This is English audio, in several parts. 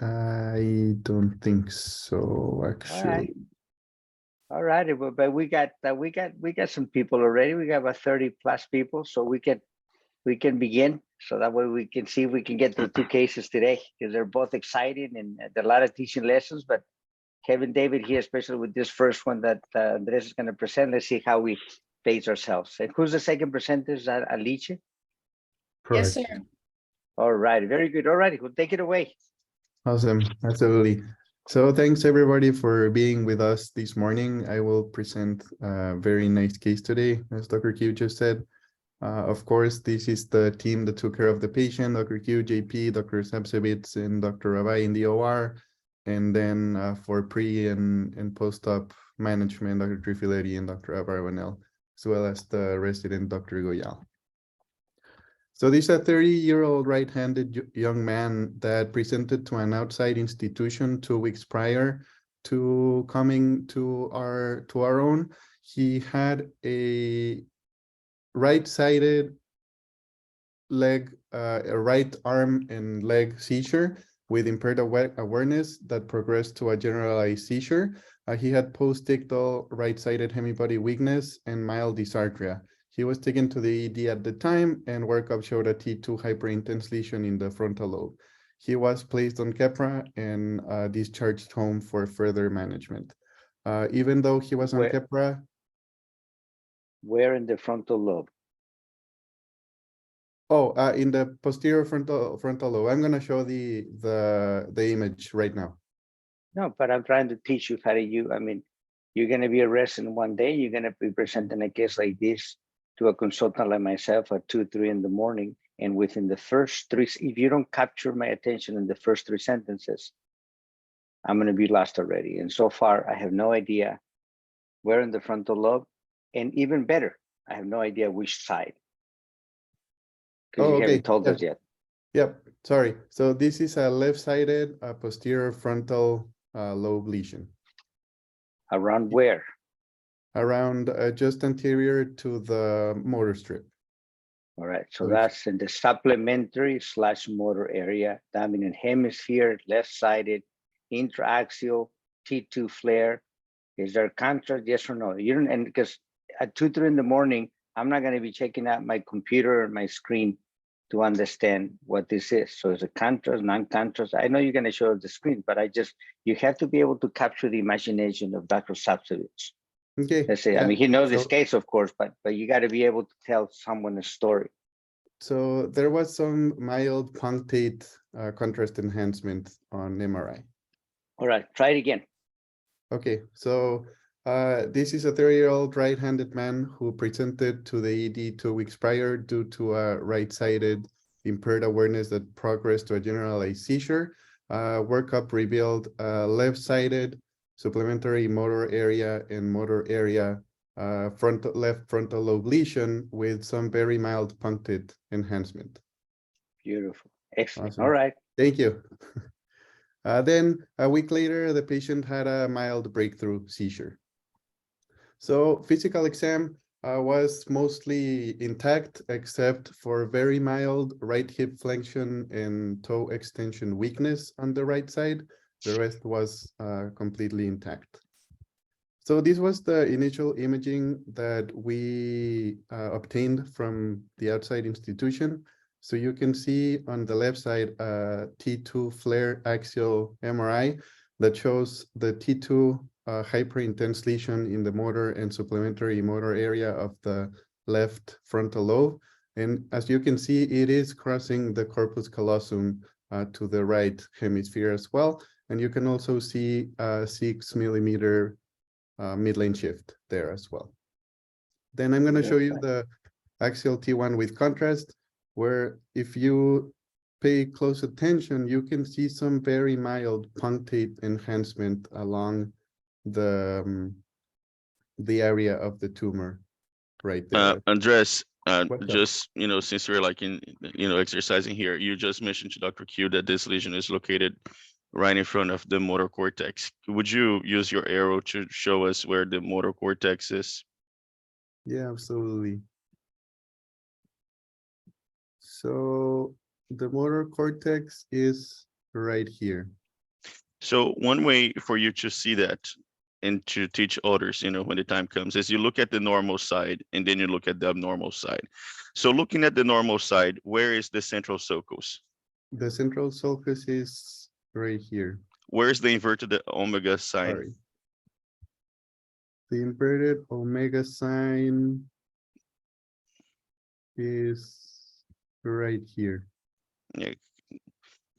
I don't think so, All right. actually. All right, but we got some people already. We got about 30 plus people, so we can begin. So that way we can see if we can get the two cases today because they're both exciting and there are a lot of teaching lessons. But Kevin David here, especially with this first one that Andres is going to present. Let's see how we pace ourselves. And who's the second presenter? Is that Alicia? Yes, Correct. sir. All right, very good. All right, we'll take it away. Awesome. Absolutely. So thanks everybody for being with us this morning. I will present a very nice case today, as Dr. Q just said. Of course, this is the team that took care of the patient, Dr. Q, JP, Dr. Sapsevitz, and Dr. Rabai in the OR. And then for pre and post-op management, Dr. Trifiletti and Dr. Abarwanel, as well as the resident, Dr. Goyal. So this is a 30-year-old right-handed young man that presented to an outside institution 2 weeks prior to coming to our own. He had a right-sided leg, a right arm and leg seizure with impaired awareness that progressed to a generalized seizure. He had post-ictal right-sided hemibody weakness and mild dysarthria. He was taken to the ED at the time, and workup showed a T2 hyperintense lesion in the frontal lobe. He was placed on Keppra and discharged home for further management. Even though he was on Keppra. Where in the frontal lobe? Oh, in the posterior frontal lobe. I'm gonna show the image right now. No, but I'm trying to teach you how to use. I mean, you're going to be a resident one day. You're going to be presenting a case like this to a consultant like myself at 2, 3 in the morning. And within the first 3, if you don't capture my attention in the first 3 sentences, I'm going to be lost already. And so far, I have no idea where in the frontal lobe. And even better, I have no idea which side. Because you haven't told us yet. Yep, sorry. So this is a left-sided posterior frontal lobe lesion. Around where? Around just anterior to the motor strip. All right, so that's in the supplementary / motor area, dominant hemisphere, left-sided, intraaxial, T2 flare. Is there contrast? Yes or no? You don't, and because at 2, 3 in the morning, I'm not going to be checking out my computer or my screen to understand what this is. So is it contrast, non-contrast? I know you're going to show the screen, but you have to be able to capture the imagination of Dr. Sapsevitz. Okay. Let's say, I mean, he knows this case, of course, but you got to be able to tell someone a story. So there was some mild punctate contrast enhancement on MRI. All right, try it again. Okay, so this is a 30-year-old right-handed man who presented to the ED 2 weeks prior due to a right-sided impaired awareness that progressed to a generalized seizure. Workup revealed left-sided supplementary motor area and motor area left frontal lobe lesion with some very mild punctate enhancement. Beautiful. Excellent. Awesome. All right. Thank you. Then a week later, the patient had a mild breakthrough seizure. So physical exam was mostly intact, except for very mild right hip flexion and toe extension weakness on the right side. The rest was completely intact. So this was the initial imaging that we obtained from the outside institution. So you can see on the left side, T2 flare axial MRI that shows the T2 hyperintense lesion in the motor and supplementary motor area of the left frontal lobe. And as you can see, it is crossing the corpus callosum to the right hemisphere as well. And you can also see a 6 millimeter midlane shift there as well. Then I'm going to show you the axial T1 with contrast, where if you pay close attention, you can see some very mild punctate enhancement along the area of the tumor right there. Andres, just, since we're like in, exercising here, you just mentioned to Dr. Q that this lesion is located right in front of the motor cortex. Would you use your arrow to show us where the motor cortex is? Yeah, absolutely. So the motor cortex is right here. So one way for you to see that and to teach others, when the time comes, is you look at the normal side and then you look at the abnormal side. So looking at the normal side, where is the central sulcus? The central sulcus is right here. Where's the inverted omega sign? Sorry. The inverted omega sign is right here. Yeah,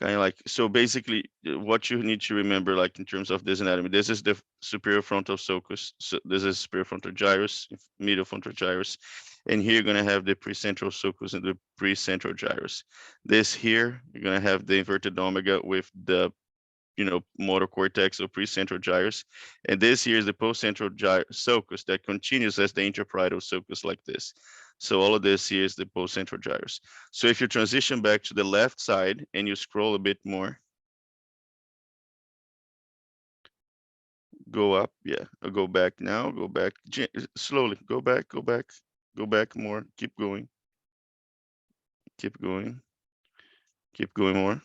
kind of like, so basically what you need to remember, like in terms of this anatomy, this is the superior frontal sulcus. So this is superior frontal gyrus, medial frontal gyrus. And here you're going to have the precentral sulcus and the precentral gyrus. This here, you're going to have the inverted omega with the motor cortex or precentral gyrus. And this here is the postcentral sulcus that continues as the intraparietal sulcus like this. So all of this here is the postcentral gyrus. So if you transition back to the left side and you scroll a bit more, go up, yeah, or go back now, go back, slowly, go back more, keep going more.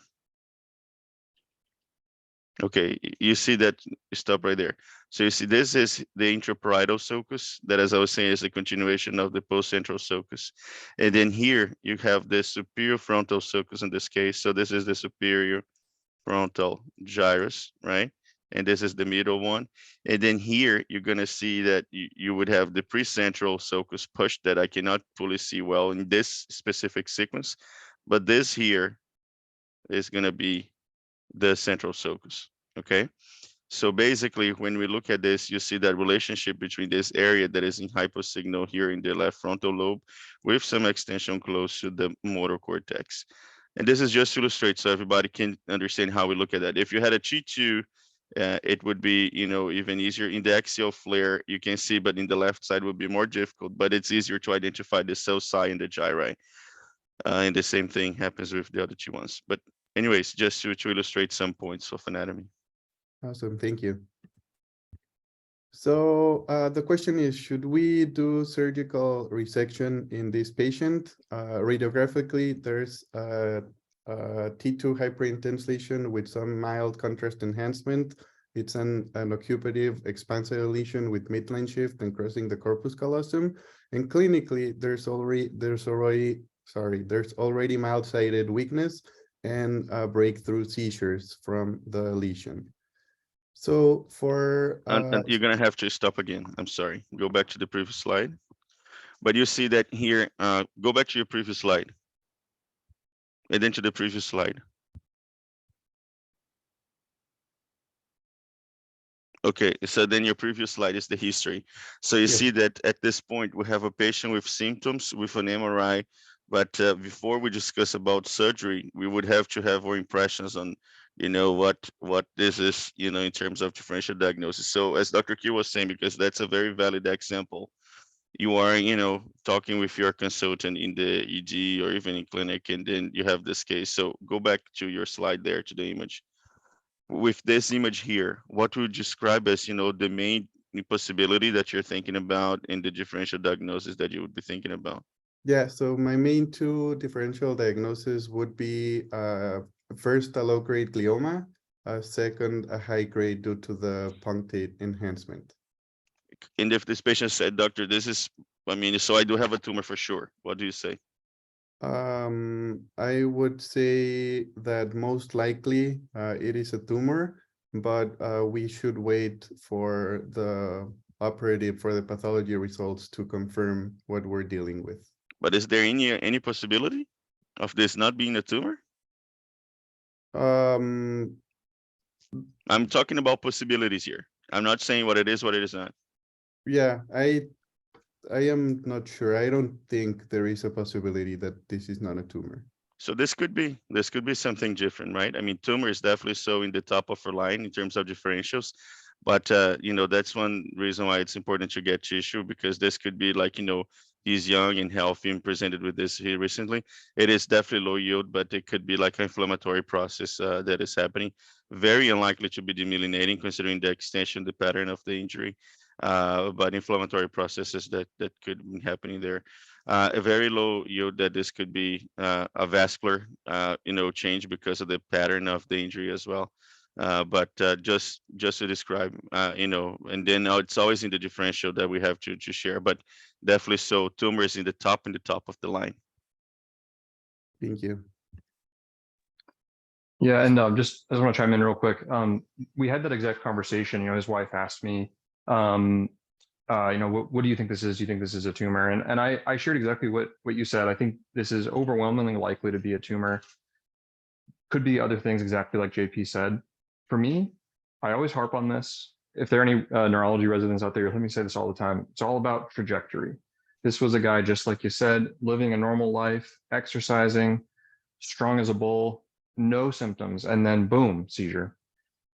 Okay, you see that, stop right there. So you see this is the intraparietal sulcus that, as I was saying, is the continuation of the postcentral sulcus. And then here you have the superior frontal sulcus in this case. So this is the superior frontal gyrus, right? And this is the middle one. And then here you're gonna see that you would have the precentral sulcus push that I cannot fully see well in this specific sequence. But this here is gonna be the central sulcus, okay? So basically, when we look at this, you see that relationship between this area that is in hyposignal here in the left frontal lobe with some extension close to the motor cortex. And this is just to illustrate so everybody can understand how we look at that. If you had a T2, it would be, even easier. In the axial flare, you can see, but in the left side would be more difficult, but it's easier to identify the cell psi and the gyri. And the same thing happens with the other two ones. But anyways, just to illustrate some points of anatomy. Awesome, thank you. So the question is, should we do surgical resection in this patient? Radiographically, there's a T2 hyperintense lesion with some mild contrast enhancement. It's an occupative expansive lesion with midline shift and crossing the corpus callosum. And clinically, there's already mild-sided weakness and breakthrough seizures from the lesion. So for and you're gonna have to stop again. I'm sorry. Go back to the previous slide. But you see that here, go back to your previous slide. And then to the previous slide. Okay, so then your previous slide is the history. So you Yes. see that at this point, we have a patient with symptoms with an MRI, but before we discuss about surgery, we would have to have our impressions on, what this is, in terms of differential diagnosis. So as Dr. Q was saying, because that's a very valid example, you are, talking with your consultant in the ED or even in clinic, and then you have this case. So go back to your slide there, to the image. With this image here, what would you describe as, the main possibility that you're thinking about in the differential diagnosis that you would be thinking about? Yeah, so my main two differential diagnoses would be first a low-grade glioma, second a high-grade due to the punctate enhancement. And if this patient said, doctor, this is, so I do have a tumor for sure, what do you say? I would say that most likely it is a tumor, but we should wait for the pathology results to confirm what we're dealing with. But is there any possibility of this not being a tumor? Um, I'm talking about possibilities here. I'm not saying what it is not. yeah, I am not sure. I don't think there is a possibility that this is not a tumor. So this could be something different, right? I mean, tumor is definitely so in the top of our line in terms of differentials, but that's one reason why it's important to get tissue, because this could be like, he's young and healthy and presented with this here recently. It is definitely low yield, but it could be like an inflammatory process that is happening. Very unlikely to be demyelinating considering the extension, the pattern of the injury, but inflammatory processes that could be happening there. A very low yield that this could be a vascular, change because of the pattern of the injury as well. But just to describe, you know, and then it's always in the differential that we have to share, but definitely so tumor is in the top of the line. Thank you. Yeah, and I just want to chime in real quick. We had that exact conversation. You know, his wife asked me, you know, what do you think this is? Do you think this is a tumor? And I shared exactly what you said. I think this is overwhelmingly likely to be a tumor. Could be other things, exactly like JP said. For me, I always harp on this. If there are any neurology residents out there, let me say this all the time. It's all about trajectory. This was a guy, just like you said, living a normal life, exercising, strong as a bull, no symptoms, and then boom, seizure.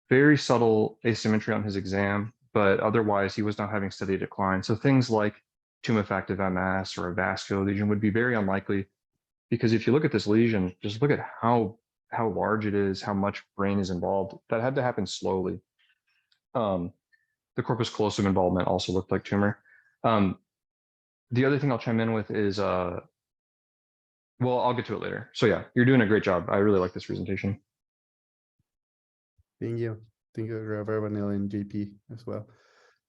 Very subtle asymmetry on his exam, but otherwise he was not having steady decline. So things like tumefactive MS or a vascular lesion would be very unlikely, because if you look at this lesion, just look at how large it is, how much brain is involved. That had to happen slowly. The corpus callosum involvement also looked like tumor. The other thing I'll chime in with is, well, I'll get to it later. So yeah, you're doing a great job. I really like this presentation. Thank you. Thank you, Ravanel and JP as well.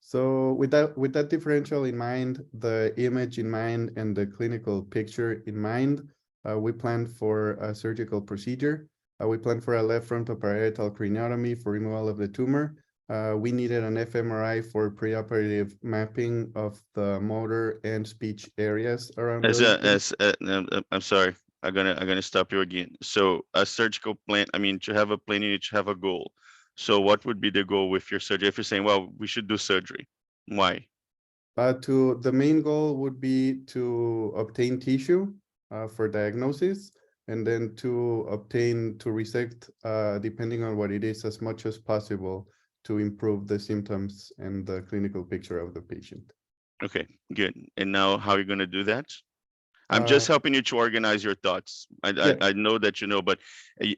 So with that differential in mind, the image in mind, and the clinical picture in mind, we planned for a surgical procedure. We planned for a left frontoparietal craniotomy for removal of the tumor. We needed an fMRI for preoperative mapping of the motor and speech areas around I'm sorry, I'm gonna stop you again. So a surgical plan, I mean, to have a plan, you need to have a goal. So what would be the goal with your surgery? If you're saying, well, we should do surgery, why? The main goal would be to obtain tissue for diagnosis, and then to resect, depending on what it is, as much as possible to improve the symptoms and the clinical picture of the patient. Okay, good. And now how are you going to do that? I'm just helping you to organize your thoughts. I know that you know, but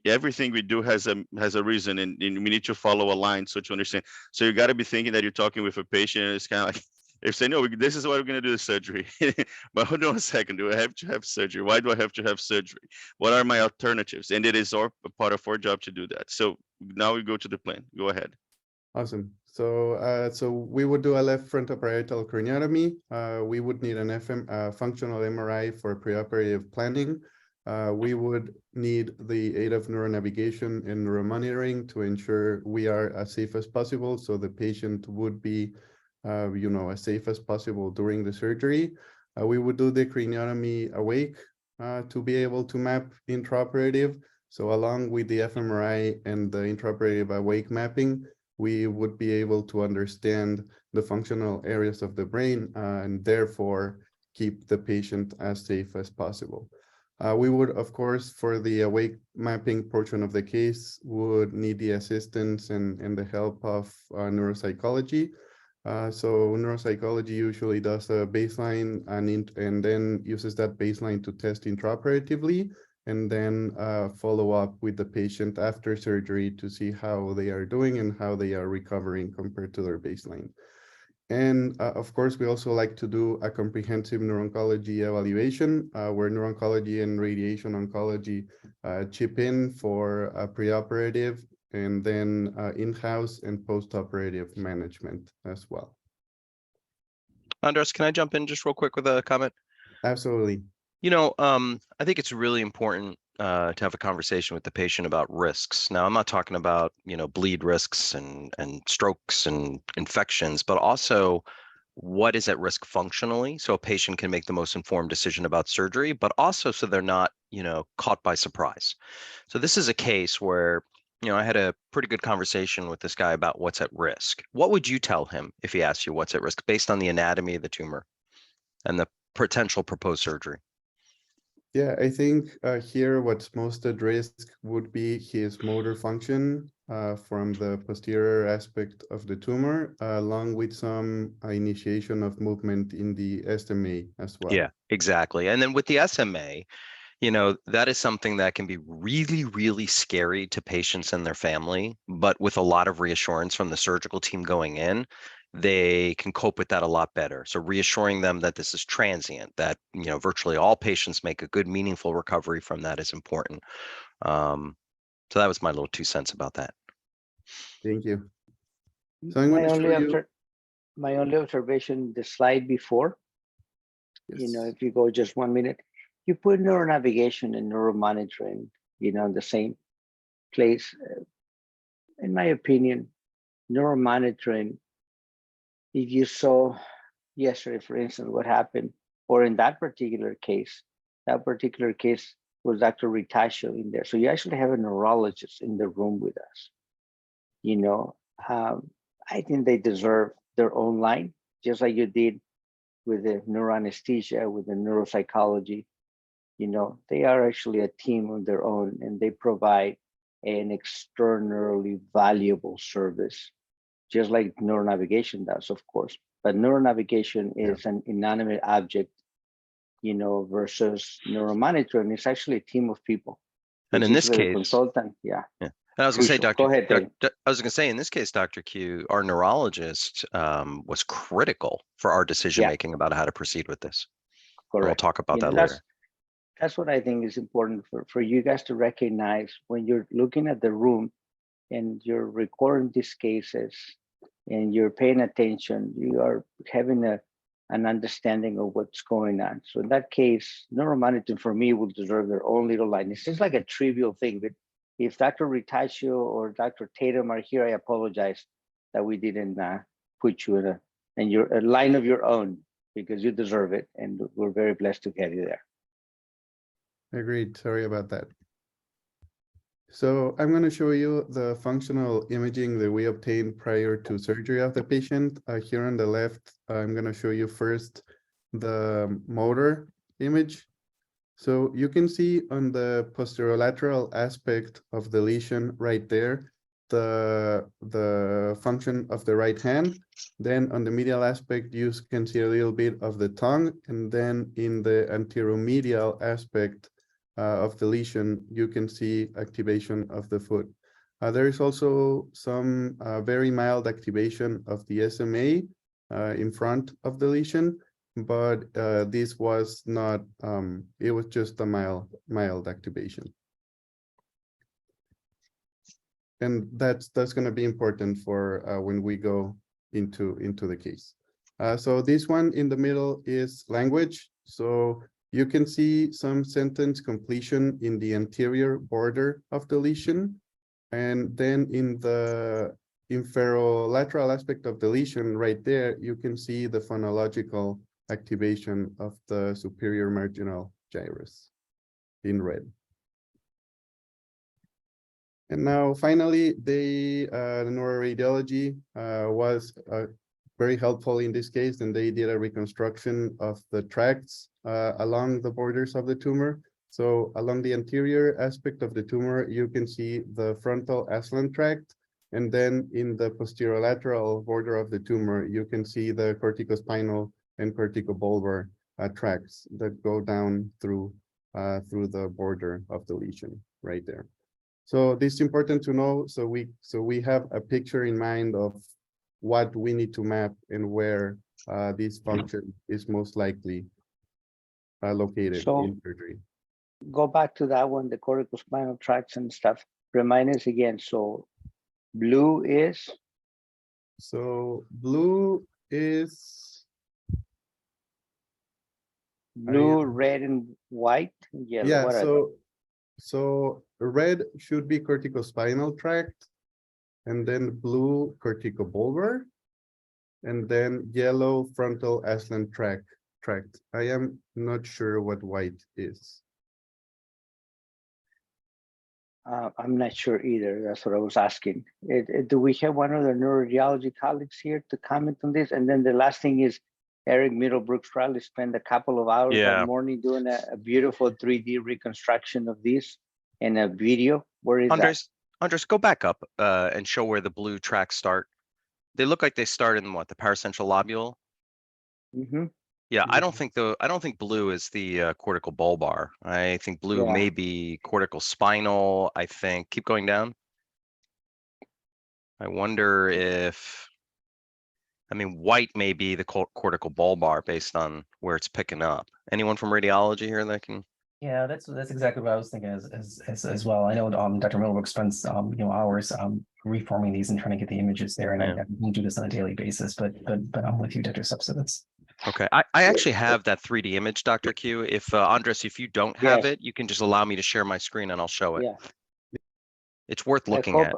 everything we do has a reason, and we need to follow a line so to understand. So you got to be thinking that you're talking with a patient, and it's kind of like, if say, no, this is what we're going to do, the surgery. But hold on a second, do I have to have surgery? Why do I have to have surgery? What are my alternatives? And it is part of our job to do that. So now we go to the plan. Go ahead. Awesome. So we would do a left frontoparietal craniotomy. We would need an functional MRI for preoperative planning. We would need the aid of neuronavigation and neuromonitoring to ensure we are as safe as possible, so the patient would be as safe as possible during the surgery. We would do the craniotomy awake to be able to map intraoperative. So along with the fMRI and the intraoperative awake mapping, we would be able to understand the functional areas of the brain and therefore keep the patient as safe as possible. We would, of course, for the awake mapping portion of the case, would need the assistance and the help of neuropsychology. So neuropsychology usually does a baseline and then uses that baseline to test intraoperatively, and then follow up with the patient after surgery to see how they are doing and how they are recovering compared to their baseline. And of course, we also like to do a comprehensive neuro-oncology evaluation where neuro-oncology and radiation oncology chip in for preoperative and then in-house and post-operative management as well. Andres, can I jump in just real quick with a comment? Absolutely. You know, I think it's really important to have a conversation with the patient about risks. Now, I'm not talking about, bleed risks and strokes and infections, but also what is at risk functionally, so a patient can make the most informed decision about surgery, but also so they're not, caught by surprise. So this is a case where, I had a pretty good conversation with this guy about what's at risk. What would you tell him if he asked you what's at risk based on the anatomy of the tumor and the potential proposed surgery? Yeah, I think here what's most at risk would be his motor function from the posterior aspect of the tumor, along with some initiation of movement in the SMA as well. Yeah, exactly. And then with the SMA, that is something that can be really, really scary to patients and their family, but with a lot of reassurance from the surgical team going in, they can cope with that a lot better. So reassuring them that this is transient, that virtually all patients make a good, meaningful recovery from that is important. So that was my little 2 cents about that. Thank you. So I'm going to show you. My only observation, the slide before, you know, Yes. if you go just 1 minute, you put neuronavigation and neuromonitoring, you know, in the same place. In my opinion, neuromonitoring, if you saw yesterday, for instance, what happened, or in that particular case was Dr. Ritascio in there. So you actually have a neurologist in the room with us. You know, I think they deserve their own line, just like you did with the neuroanesthesia, with the neuropsychology. You know, they are actually a team on their own, and they provide an externally valuable service, just like neuronavigation does, of course. But neuronavigation is an inanimate object, you know, versus neuromonitoring. It's actually a team of people. And in this case, consultant, yeah. And I was going to say, Crucial. Go ahead, Dave. I was going to say, in this case, Dr. Q, our neurologist was critical for our decision making about how to proceed with this. Correct. We'll talk about that later. later. That's what I think is important for you guys to recognize when you're looking at the room and you're recording these cases and you're paying attention, you are having an understanding of what's going on. So in that case, neuromonitoring for me will deserve their own little line. It seems like a trivial thing, but if Dr. Ritascio or Dr. Tatum are here, I apologize that we didn't put you in a line of your own, because you deserve it, and we're very blessed to have you there. Agreed. Sorry about that. So I'm going to show you the functional imaging that we obtained prior to surgery of the patient. Here on the left, I'm going to show you first the motor image. So you can see on the posterolateral aspect of the lesion right there, the function of the right hand. Then on the medial aspect, you can see a little bit of the tongue. And then in the anteromedial aspect of the lesion, you can see activation of the foot. There is also some very mild activation of the SMA in front of the lesion, but this was not, it was just a mild activation. And that's going to be important for when we go into the case. So this one in the middle is language. So you can see some sentence completion in the anterior border of the lesion. And then in the inferolateral aspect of the lesion right there, you can see the phonological activation of the superior marginal gyrus in red. And now finally, the neuroradiology was very helpful in this case, and they did a reconstruction of the tracts along the borders of the tumor. So along the anterior aspect of the tumor, you can see the frontal ascending tract, and then in the posterolateral border of the tumor, you can see the corticospinal and corticobulbar tracts that go down through the border of the lesion right there. So this is important to know. So we have a picture in mind of what we need to map and where this function is most likely located in surgery. Go back to that one, the corticospinal tracts and stuff. Remind us again. So blue is? So blue is? Blue, red, and white, and yellow. Yeah, What so red should be corticospinal tract, and then blue corticobulbar, and then yellow frontal ascending tract. I am not sure what white is. I'm not sure either. That's what I was asking. Do we have one of the neuroradiology colleagues here to comment on this? And then the last thing is, Eric Middlebrooks probably spent a couple of hours that morning doing a beautiful 3D reconstruction of this and a video. Where is that? Andres, go back up and show where the blue tracks start. They look like they start in what, the paracentral lobule? Mm-hmm. Yeah, I don't think blue is the cortical bulbar. I think blue may be cortical spinal. I think keep going down. I wonder if, I mean, white may be the cortical bulbar based on where it's picking up. Anyone from radiology here that can? Yeah, that's exactly what I was thinking as well. I know Dr. Middlebrook spends hours reforming these and trying to get the images there. And Yeah. I don't do this on a daily basis, but I'm with you, Dr. Subsevitz. Okay, I actually have that 3D image, Dr. Q. If Andres, if you don't have Yes. it, you can just allow me to share my screen and I'll show it. Yeah. It's worth looking at.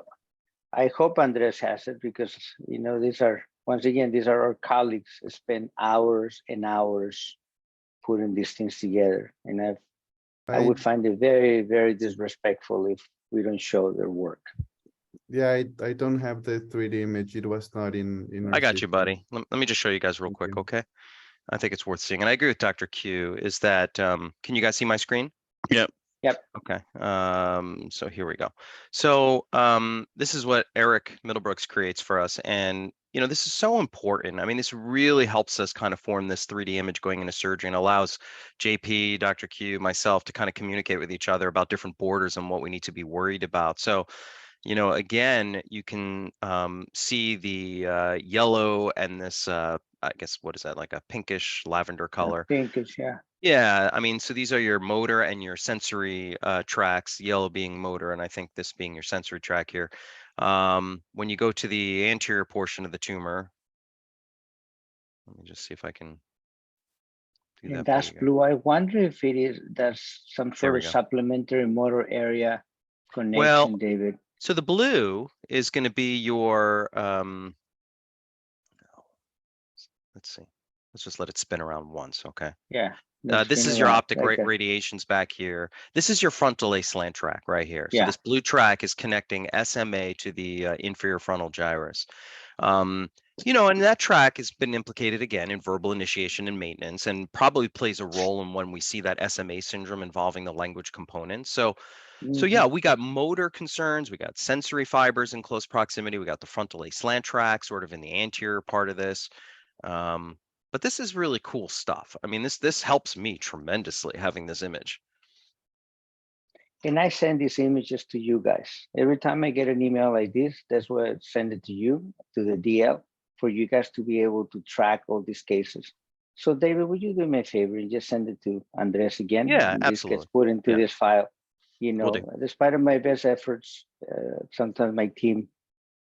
I hope Andres has it because, you know, these are, once again, these are our colleagues who spend hours and hours putting these things together. And I would find it very, very disrespectful if we don't show their work. Yeah, I don't have the 3D image. It was not in our I got you, system. buddy. Let me just show you guys real Thank quick, you. okay? I think it's worth seeing. And I agree with Dr. Q is that, can you guys see my screen? Yep. Yep. Okay, so here we go. So this is what Eric Middlebrooks creates for us. And, you know, this is so important. I mean, this really helps us kind of form this 3D image going into surgery and allows JP, Dr. Q, myself to kind of communicate with each other about different borders and what we need to be worried about. So, you know, again, you can see the yellow and this, I guess, what is that, like a pinkish lavender color? Pinkish, yeah. Yeah, I mean, so these are your motor and your sensory tracks, yellow being motor, and I think this being your sensory track here. When you go to the anterior portion of the tumor, let me just see if I can do And that. that's blue. I wonder if that's some sort we of go. supplementary motor area connection, Well, David. So the blue is going to be your, let's see, let's just let it spin around once, okay? Yeah. This is your optic radiations back here. This is your frontal A slant track right here. So Yeah. this blue track is connecting SMA to the inferior frontal gyrus. You know, and that track has been implicated again in verbal initiation and maintenance, and probably plays a role in when we see that SMA syndrome involving the language component. So yeah, we got motor concerns, we got sensory fibers in close proximity, we got the frontal A slant track sort of in the anterior part of this. But this is really cool stuff. I mean, this helps me tremendously having this image. And I send these images to you guys. Every time I get an email like this, that's why I send it to you, to the DL, for you guys to be able to track all these cases. So David, would you do me a favor and just send it to Andres again? Yeah, and absolutely. This gets put into this file. You know, despite of my best efforts, sometimes my team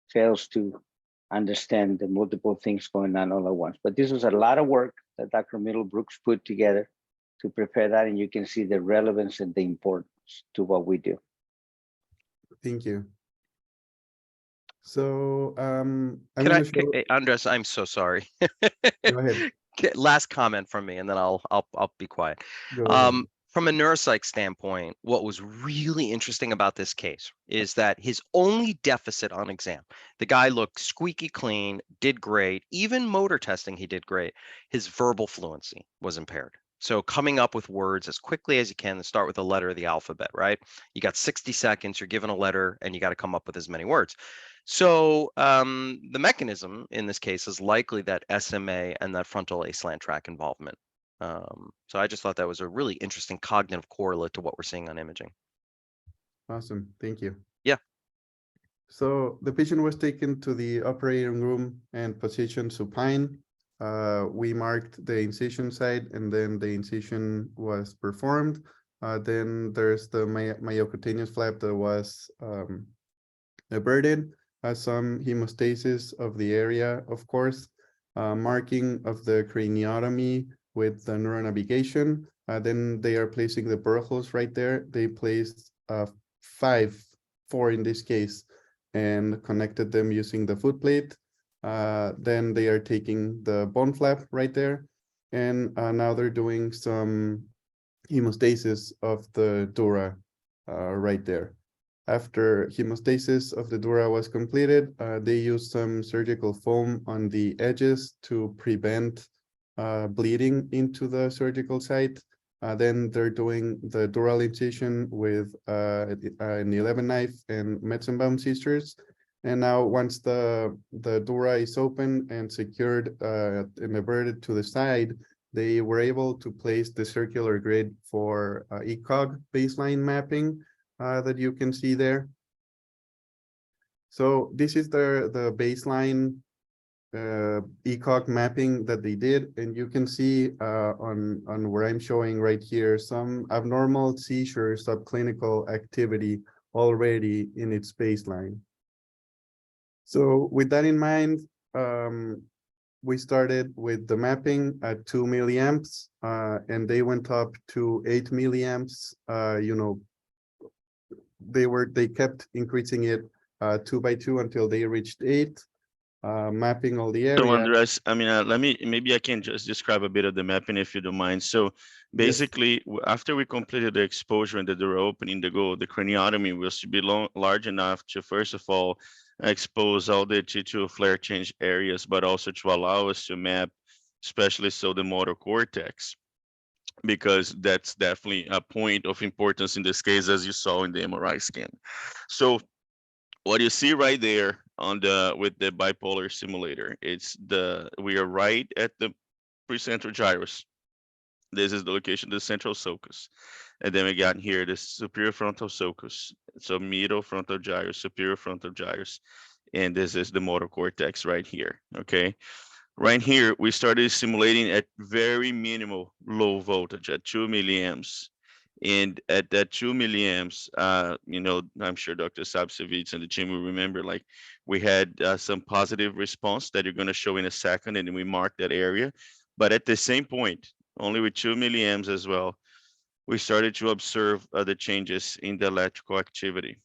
fails to understand the multiple things going on all at once. But this was a lot of work that Dr. Middlebrooks put together to prepare that, and you can see the relevance and the importance to what we do. Thank you. So Andres, I'm so sorry. Go ahead. Last comment from me, and then I'll be quiet. Go ahead. From a neuropsych standpoint, what was really interesting about this case is that his only deficit on exam, the guy looked squeaky clean, did great, even motor testing, he did great. His verbal fluency was impaired. So coming up with words as quickly as you can and start with a letter of the alphabet, right? You got 60 seconds, you're given a letter, and you got to come up with as many words. So the mechanism in this case is likely that SMA and that frontal A slant track involvement. So I just thought that was a really interesting cognitive correlate to what we're seeing on imaging. Awesome, thank you. Yeah. So the patient was taken to the operating room and positioned supine. We marked the incision site, and then the incision was performed. Then there's the myocutaneous flap that was averted, some hemostasis of the area, of course, marking of the craniotomy with the neuronavigation. Then they are placing the burr holes right there. They placed four in this case, and connected them using the foot plate. Then they are taking the bone flap right there. And now they're doing some hemostasis of the dura right there. After hemostasis of the dura was completed, they used some surgical foam on the edges to prevent bleeding into the surgical site. Then they're doing the dural incision with an 11 knife and Metzenbaum scissors. And now once the dura is open and secured and averted to the side, they were able to place the circular grid for ECOG baseline mapping that you can see there. So this is the baseline ECOG mapping that they did, and you can see on where I'm showing right here some abnormal seizure subclinical activity already in its baseline. So with that in mind, we started with the mapping at 2 milliamps, and they went up to 8 milliamps. You know, they kept increasing it 2 by 2 until they reached 8, mapping all the So area. Andres, I mean, maybe I can just describe a bit of the mapping if you don't mind. So basically, after we completed the exposure and the door opening, the craniotomy was to be large enough to, first of all, expose all the T2 flare change areas, but also to allow us to map, especially so the motor cortex, because that's definitely a point of importance in this case, as you saw in the MRI scan. So what you see right there on with the bipolar simulator, we are right at the precentral gyrus. This is the location, the central sulcus. And then we got here the superior frontal sulcus. So middle frontal gyrus, superior frontal gyrus. And this is the motor cortex right here, okay? Right here, we started simulating at very minimal low voltage at 2 milliamps. And at that 2 milliamps, you know, I'm sure Dr. Sapsevich and the team will remember, like we had some positive response that you're going to show in a second, and we marked that area. But at the same point, only with 2 milliamps as well, we started to observe the changes in the electrical activity.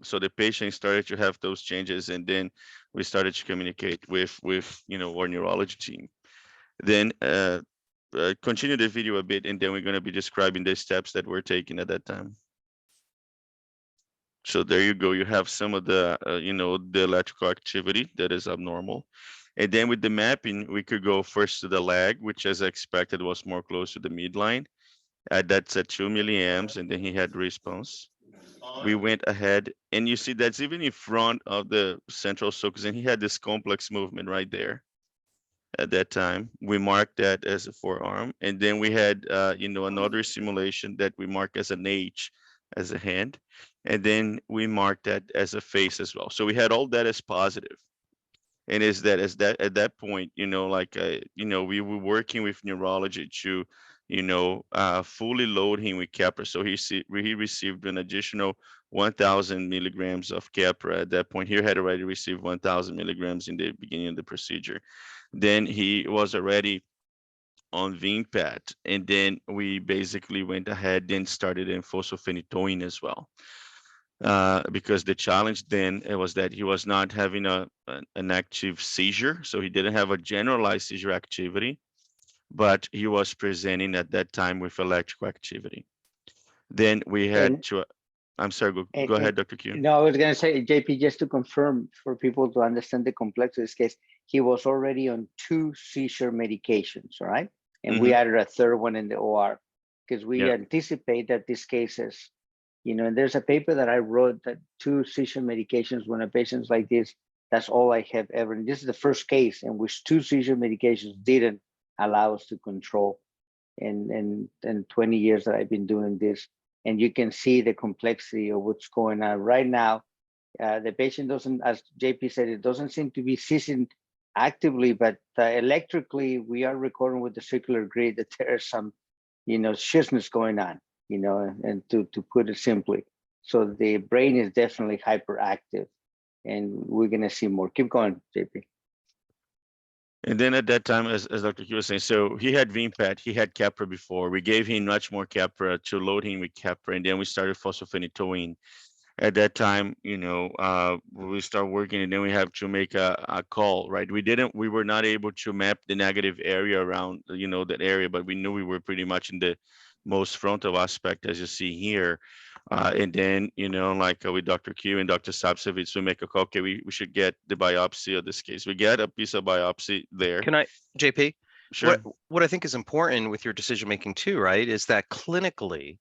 So the patient started to have those changes, and then we started to communicate with you know, our neurology team. Then continue the video a bit, and then we're going to be describing the steps that we're taking at that time. So there you go. You have some of the, you know, the electrical activity that is abnormal. And then with the mapping, we could go first to the lag, which as expected was more close to the midline. That's at 2 milliamps, and then he had response. We went ahead, and you see that's even in front of the central sulcus, and he had this complex movement right there. At that time, we marked that as a forearm, and then we had, you know, another simulation that we marked as an H, as a hand, and then we marked that as a face as well. So we had all that as positive. And is that at that point, you know, like, you know, we were working with neurology to, you know, fully load him with Keppra. So he received an additional 1,000 milligrams of Keppra at that point. He had already received 1,000 milligrams in the beginning of the procedure. Then he was already on Vimpat, and then we basically went ahead and started in fosfophenitoin as well. Because the challenge then was that he was not having an active seizure, so he didn't have a generalized seizure activity, but he was presenting at that time with electrical activity. Then we had to, I'm sorry, go ahead, Dr. Q. No, I was going to say, JP, just to confirm for people to understand the complexity of this case, he was already on 2 seizure medications, right? And we added a third one in the OR because we anticipate that these cases, you know, and there's a paper that I wrote that 2 seizure medications when a patient's like this, that's all I have ever. And this is the first case in which 2 seizure medications didn't allow us to control in 20 years that I've been doing this. And you can see the complexity of what's going on right now. The patient doesn't, as JP said, it doesn't seem to be seizing actively, but electrically, we are recording with the circular grid that there is some, you know, shizness going on, you know, and to put it simply. So the brain is definitely hyperactive, and we're going to see more. Keep going, JP. And then at that time, as Dr. Q was saying, so he had Vimpat, he had Keppra before. We gave him much more Keppra to load him with Keppra, and then we started fosfophenitoin. At that time, you know, we start working, and then we have to make a call, right? We were not able to map the negative area around, you know, that area, but we knew we were pretty much in the most frontal aspect, as you see here. And then, you know, like with Dr. Q and Dr. Sapsevich, we make a call, okay, we should get the biopsy of this case. We get a piece of biopsy there. Can I, JP? Sure. What I think is important with your decision making too, right, is that clinically,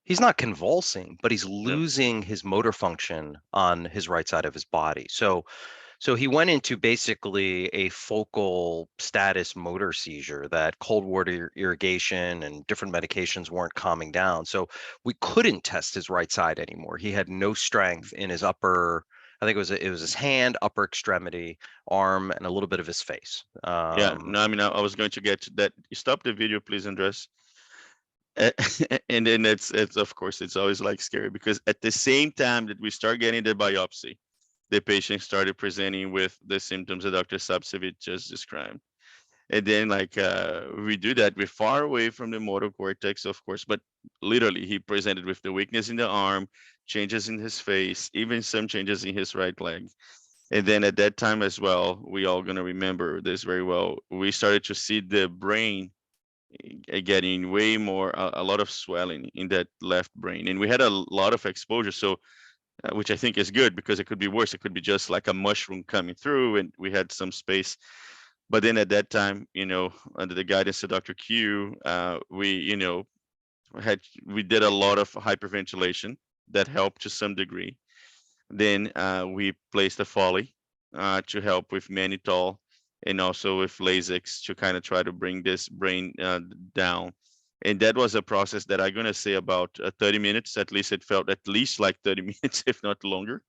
he's not convulsing, but he's losing his motor function on his right side of his body. So he went into basically a focal status motor seizure that cold water irrigation and different medications weren't calming down. So we couldn't test his right side anymore. He had no strength in his upper, I think it was his hand, upper extremity, arm, and a little bit of his face. Yeah, no, I mean, I was going to get to that. Stop the video, please, Andres. And then it's of course, it's always like scary because at the same time that we start getting the biopsy, the patient started presenting with the symptoms that Dr. Sapsevich just described. And then we do that, we're far away from the motor cortex, of course, but literally he presented with the weakness in the arm, changes in his face, even some changes in his right leg. And then at that time as well, we all gonna remember this very well, we started to see the brain getting way more, a lot of swelling in that left brain. And we had a lot of exposure. So which I think is good, because it could be worse. It could be just like a mushroom coming through, and we had some space. But then at that time, under the guidance of Dr. Q, we did a lot of hyperventilation that helped to some degree. Then we placed a Foley to help with mannitol and also with Lasix to kind of try to bring this brain down. And that was a process that I'm going to say about 30 minutes. At least it felt at least like 30 minutes, if not longer,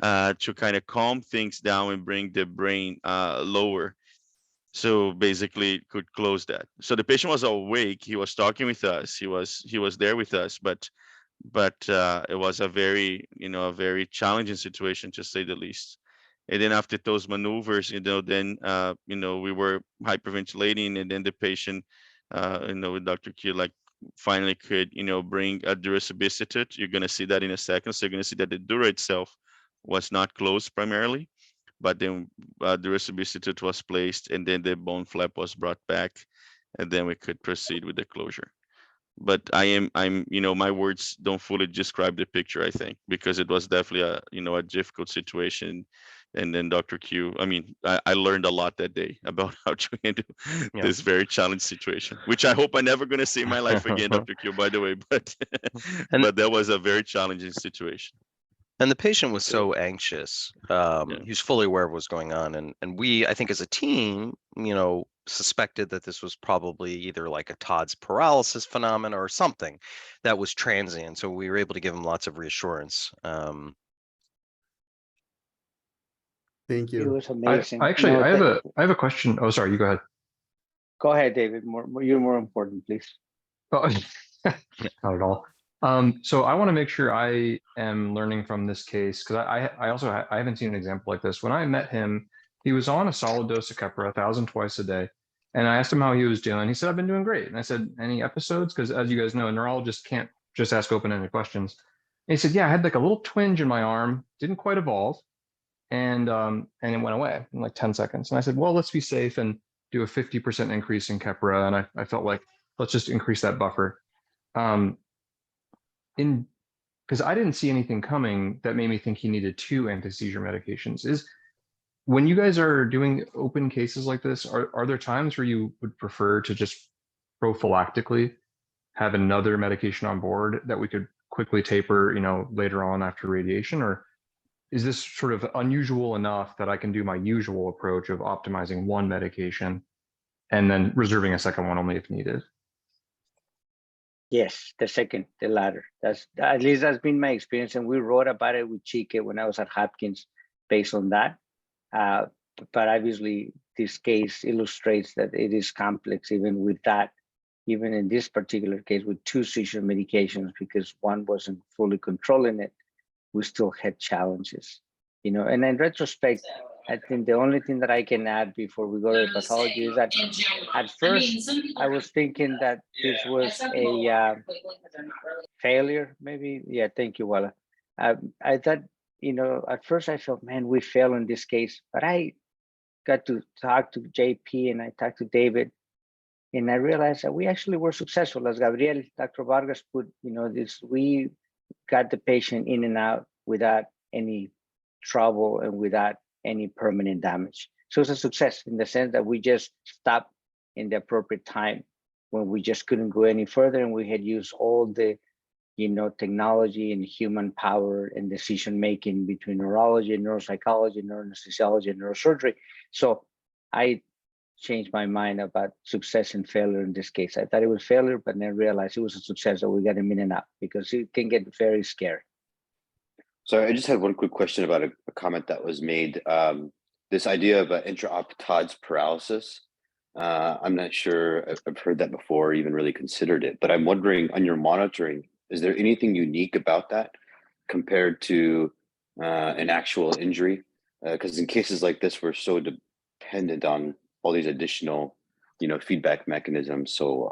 to kind of calm things down and bring the brain lower. So basically it could close that. So the patient was awake. He was talking with us. He was there with us, but it was a very, a very challenging situation, to say the least. And then after those maneuvers, then, we were hyperventilating, and then the patient, with Dr. Q, finally could, bring a dura substitute. You're going to see that in a second. So you're going to see that the dura itself was not closed primarily, but then dura substitute was placed, and then the bone flap was brought back, and then we could proceed with the closure. But I'm, my words don't fully describe the picture, I think, because it was definitely a difficult situation. And then Dr. Q, I learned a lot that day about how to handle this very challenging situation, which I hope I'm never going to see in my life again, Dr. Q, by the way, but that was a very challenging situation. And the patient was so anxious. He was fully aware of what was going on. And we, I think as a team, suspected that this was probably either like a Todd's paralysis phenomenon or something that was transient. So we were able to give him lots of reassurance. Thank It you. was amazing. I have a question. Oh, sorry, you go ahead. Go ahead, David. You're more important, please. Oh, not at all. So I want to make sure I am learning from this case, because I haven't seen an example like this. When I met him, he was on a solid dose of Keppra, 1,000 twice a day. And I asked him how he was doing. He said, I've been doing great. And I said, any episodes? Because as you guys know, a neurologist can't just ask open-ended questions. And he said, yeah, I had like a little twinge in my arm, didn't quite evolve. And it went away in like 10 seconds. And I said, well, let's be safe and do a 50% increase in Keppra. And I felt like, let's just increase that buffer. Because I didn't see anything coming that made me think he needed 2 anti-seizure medications. When you guys are doing open cases like this, are there times where you would prefer to just prophylactically have another medication on board that we could quickly taper, later on after radiation? Or is this sort of unusual enough that I can do my usual approach of optimizing one medication and then reserving a second one only if needed? Yes, the latter. At least that's been my experience, and we wrote about it with Chike when I was at Hopkins based on that. But obviously, this case illustrates that it is complex, even with that, even in this particular case with 2 seizure medications, because one wasn't fully controlling it, we still had challenges, And in retrospect, I think the only thing that I can add before we go to the pathology is that at first I was thinking that this was a failure, maybe. Yeah, thank you, Walla. I thought, at first I felt, man, we failed in this case, but I got to talk to JP and I talked to David, and I realized that we actually were successful. As Gabriel, Dr. Vargas put, we got the patient in and out without any trouble and without any permanent damage. So it's a success in the sense that we just stopped in the appropriate time when we just couldn't go any further, and we had used all the technology and human power and decision making between neurology, neuropsychology, neuroanesthesiology, and neurosurgery. So I changed my mind about success and failure in this case. I thought it was failure, but then realized it was a success that we got him in and out, because it can get very scary. So I just had one quick question about a comment that was made. This idea of intraop Todd's paralysis. I'm not sure I've heard that before, or even really considered it, but I'm wondering, on your monitoring, is there anything unique about that compared to an actual injury? Because in cases like this, we're so dependent on all these additional, feedback mechanisms. So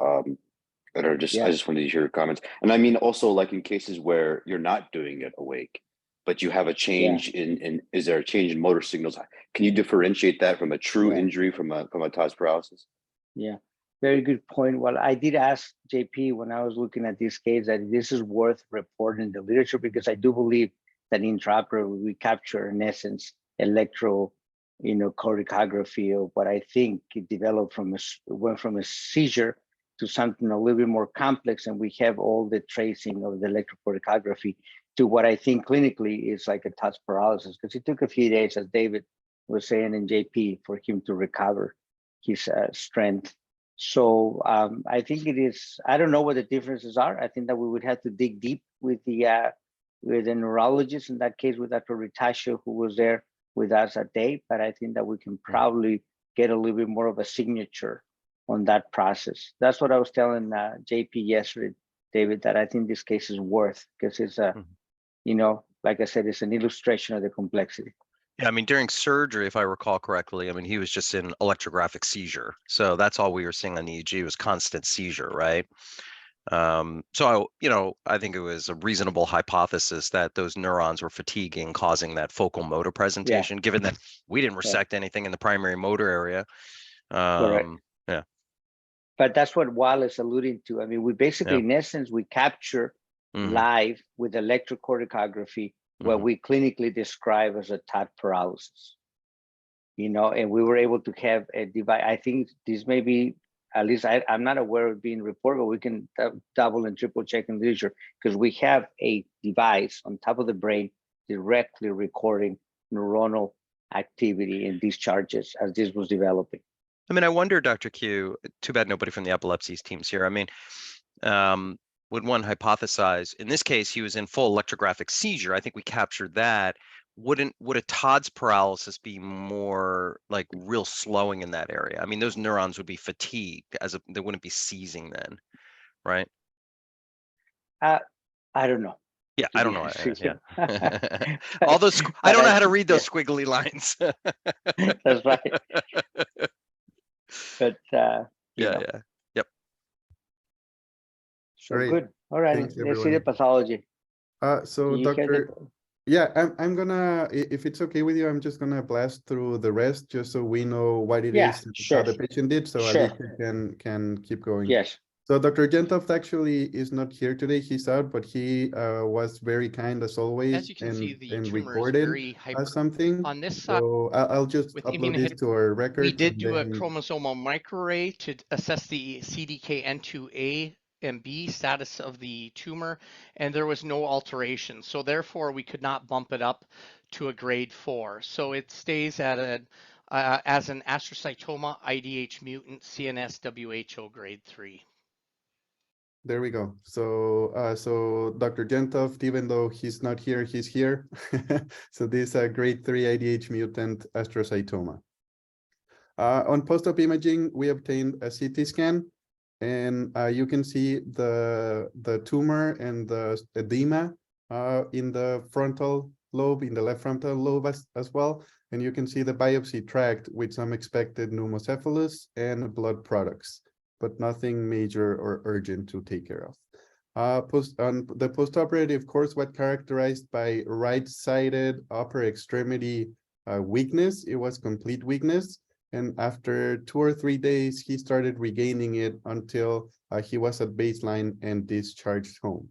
I don't know, I just wanted to hear your comments. And I mean, also like in cases where you're not doing it awake, but you have a change in is there a change in motor signals? Can you differentiate that from a true injury from a TODS paralysis? Yeah, very good point. Well, I did ask JP when I was looking at this case that this is worth reporting in the literature, because I do believe that intraoperatively we capture, in essence, electro, choreography of what I think it developed went from a seizure to something a little bit more complex, and we have all the tracing of the electrochoreography to what I think clinically is like a TODS paralysis, because it took a few days, as David was saying in JP, for him to recover his strength. So I think it is, I don't know what the differences are. I think that we would have to dig deep with the neurologist, in that case with Dr. Ritascio, who was there with us that day, but I think that we can probably get a little bit more of a signature on that process. That's what I was telling JP yesterday, David, that I think this case is worth, because it's a, like I said, it's an illustration of the complexity. Yeah, I mean, during surgery, if I recall correctly, I mean, he was just in electrographic seizure. So that's all we were seeing on the EEG was constant seizure, right? So, I think it was a reasonable hypothesis that those neurons were fatiguing, causing that focal motor presentation, given that we didn't resect anything in the primary motor area. Correct. Yeah. But that's what Wallace alluding to. I mean, we basically, in essence, we capture live with electrochoreography what we clinically describe as a TOD paralysis. And we were able to have a device. I think this may be, at least I'm not aware of being reported, but we can double and triple check in the literature, because we have a device on top of the brain directly recording neuronal activity and discharges as this was developing. I mean, I wonder, Dr. Q, too bad nobody from the epilepsy team's here. I mean, would one hypothesize, in this case, he was in full electrographic seizure. I think we captured that. Would a TODS paralysis be more like real slowing in that area? I mean, those neurons would be fatigued, they wouldn't be seizing then, right? I don't know. Yeah, I don't know. Yeah. All those, I don't know how to read those squiggly lines. That's right. But yeah. Yep. So good. All right. Let's see the pathology. So Dr. Yeah, I'm gonna, if it's okay with you, I'm just gonna blast through the rest just so we know what it is, how the patient did, so Alicia can keep going. Yes. So Dr. Gentoft actually is not here today. He's out, but he was very kind as always. As you can see, the tumor recorded is very something. on this side. So I'll just upload this to our record. We did do a chromosomal microarray to assess the CDKN2A and B status of the tumor, and there was no alteration. So therefore, we could not bump it up to a grade 4. So it stays at as an astrocytoma IDH mutant CNS WHO grade 3. There we go. So so Dr. Gentoft, even though he's not here, he's here. So this is a grade 3 IDH mutant astrocytoma. On post-op imaging, we obtained a CT scan, and you can see the tumor and the edema in the frontal lobe, in the left frontal lobe as well. And you can see the biopsy tract with some expected pneumocephalus and blood products, but nothing major or urgent to take care of. On the postoperative course, what characterized by right-sided upper extremity weakness, it was complete weakness. And after 2 or 3 days, he started regaining it until he was at baseline and discharged home.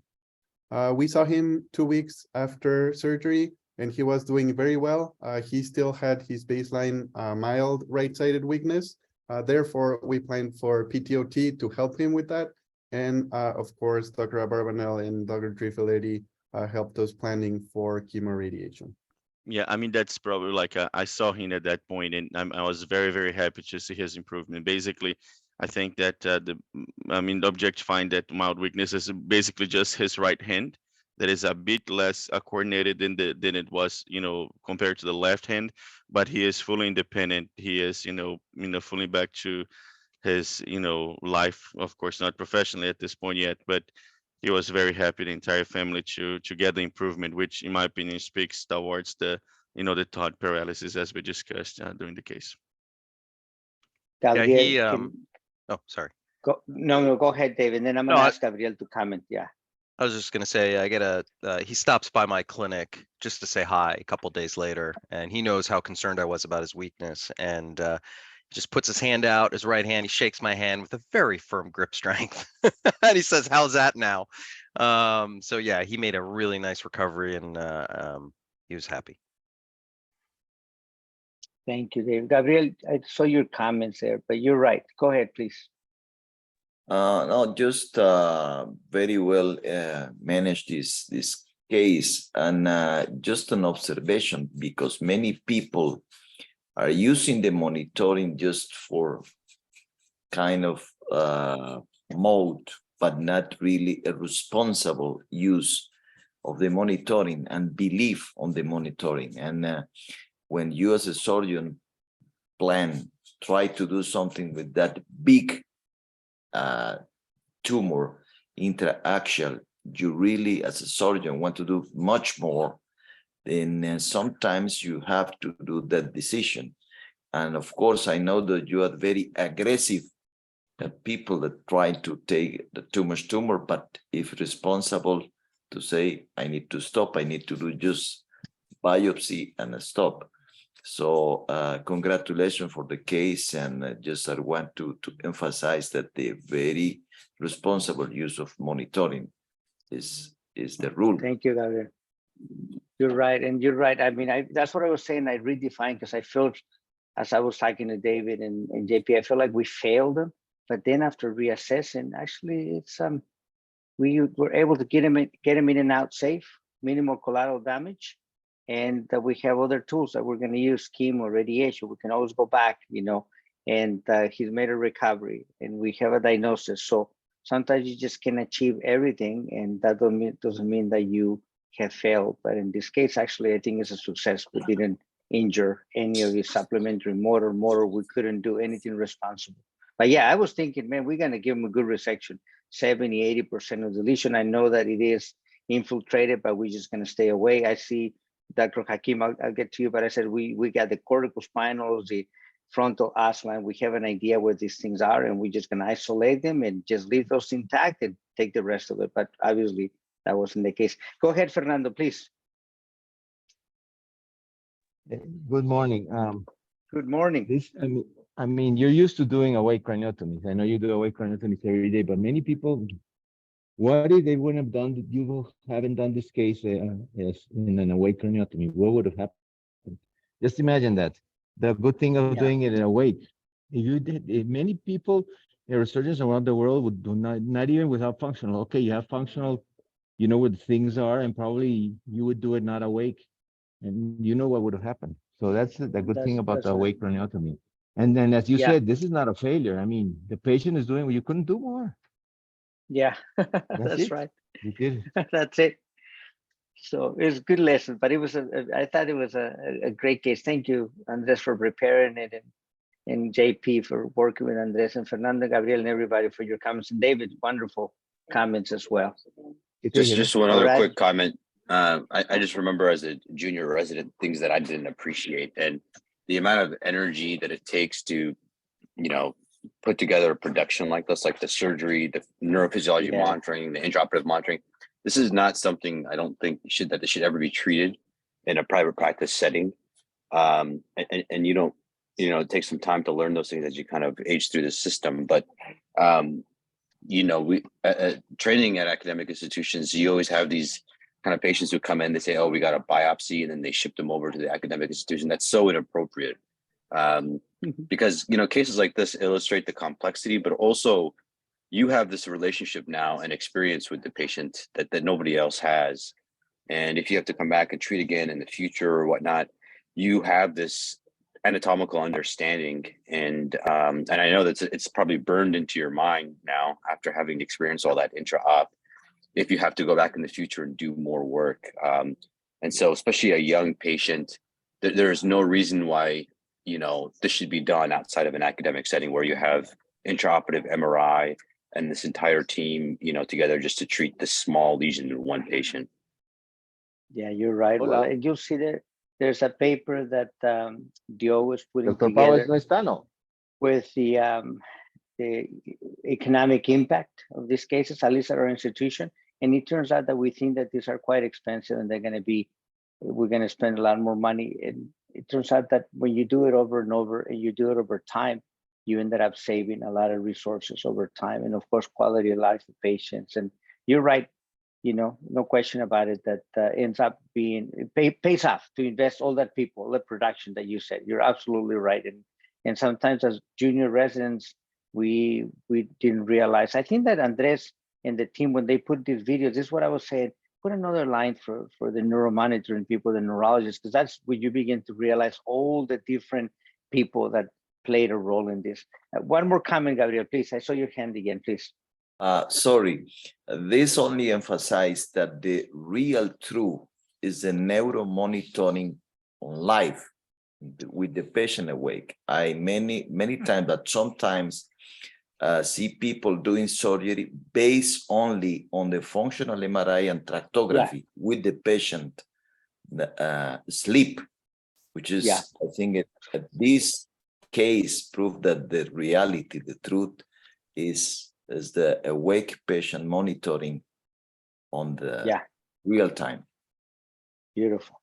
We saw him 2 weeks after surgery, and he was doing very well. He still had his baseline mild right-sided weakness. Therefore, we planned for PTOT to help him with that. And of course, Dr. Abarbanel and Dr. Trifiletti helped us planning for chemoradiation. Yeah, I mean, that's probably like I saw him at that point, and I was very, very happy to see his improvement. Basically, I think that the objectifying that mild weakness is basically just his right hand that is a bit less coordinated than it was, compared to the left hand, but he is fully independent. He is, fully back to his, life, of course, not professionally at this point yet, but he was very happy, the entire family, to get the improvement, which in my opinion speaks towards the, the thought paralysis as we discussed during the case. Yeah, he Gabriel, oh, sorry. no, go ahead, David. Then I'm No, gonna ask Gabriel to comment. Yeah. I was just gonna say, I get he stops by my clinic just to say hi a couple days later, and he knows how concerned I was about his weakness, and just puts his hand out, his right hand, he shakes my hand with a very firm grip strength, and he says, "How's that now?" So yeah, he made a really nice recovery, and he was happy. Thank you, Dave. Gabriel, I saw your comments there, but you're right. Go ahead, please. No, just very well managed this case, and just an observation, because many people are using the monitoring just for kind of mode, but not really a responsible use of the monitoring and belief on the monitoring. And when you as a surgeon try to do something with that big tumor interaxial, you really as a surgeon want to do much more, then sometimes you have to do that decision. And of course, I know that you are very aggressive people that try to take the too much tumor, but if responsible to say, I need to stop, I need to do just biopsy and stop. So congratulations for the case, and just I want to emphasize that the very responsible use of monitoring is the rule. Thank you, Gabriel. You're right, and you're right. I mean, that's what I was saying. I redefined, because I felt, as I was talking to David and JP, I feel like we failed them. But then after reassessing, actually, it's we were able to get him in and out safe, minimal collateral damage. And that we have other tools that we're going to use, chemo, radiation. We can always go back, and he's made a recovery, and we have a diagnosis. So sometimes you just can achieve everything, and that doesn't mean that you have failed. But in this case, actually, I think it's a success. We didn't injure any of his supplementary motor. We couldn't do anything responsible. But yeah, I was thinking, man, we're going to give him a good resection, 70, 80% of the lesion. I know that it is infiltrated, but we're just going to stay away. I see Dr. Hakim, I'll get to you, but I said we got the corticospinals, the frontal line. We have an idea where these things are, and we're just going to isolate them and just leave those intact and take the rest of it. But obviously, that wasn't the case. Go ahead, Fernando, please. Good morning. Good morning. I mean, you're used to doing awake craniotomies. I know you do awake craniotomies every day, but many people, what if they wouldn't have done, you haven't done this case as in an awake craniotomy? What would have happened? Just imagine that. The good thing of doing it in awake. If you did, if many people, neurosurgeons around the world would do not even without functional. Okay, you have functional, you know what things are, and probably you would do it not awake, and you know what would have happened. So that's the good thing about the awake craniotomy. And then, as you said, this is not a failure. I mean, the patient is doing what you couldn't do more. Yeah, that's right. You did. That's it. So it's a good lesson, but it was I thought it was a great case. Thank you, Andres, for preparing it, and JP for working with Andres, and Fernando, Gabriel, and everybody for your comments, and David, wonderful comments as well. Just one other quick comment. I just remember as a junior resident, things that I didn't appreciate, and the amount of energy that it takes to, put together a production like this, like the surgery, the neurophysiology monitoring, the intraoperative monitoring. This is not something I don't think should ever be treated in a private practice setting. And you don't, it takes some time to learn those things as you kind of age through the system. But, we training at academic institutions, you always have these kind of patients who come in, they say, oh, we got a biopsy, and then they ship them over to the academic institution. That's so inappropriate. Because, cases like this illustrate the complexity, but also you have this relationship now and experience with the patient that nobody else has. And if you have to come back and treat again in the future or whatnot, you have this anatomical understanding. And I know that it's probably burned into your mind now after having experienced all that intra-op, if you have to go back in the future and do more work. And so especially a young patient, there's no reason why, this should be done outside of an academic setting where you have intraoperative MRI, and this entire team, together just to treat this small lesion in one patient. Yeah, you're right. Well, and you'll see there's a paper that Dio was putting Dr. Powers together no está, no. with the economic impact of these cases, at least at our institution. And it turns out that we think that these are quite expensive and we're going to spend a lot more money. And it turns out that when you do it over and over and you do it over time, you ended up saving a lot of resources over time. And of course, quality of life for patients. And you're right, no question about it, that ends up being, pays off to invest all that people, the production that you said. You're absolutely right. And sometimes as junior residents, we didn't realize. I think that Andres and the team, when they put these videos, this is what I was saying, put another line for the neuromonitoring people, the neurologists, because that's when you begin to realize all the different people that played a role in this. One more comment, Gabriel, please. I saw your hand again, please. Sorry, this only emphasized that the real truth is the neuromonitoring on live with the patient awake. I many times, but sometimes see people doing surgery based only on the functional MRI and tractography with the patient sleep, which is, I think, this case proved that the reality, the truth is the awake patient monitoring on the real time. Beautiful.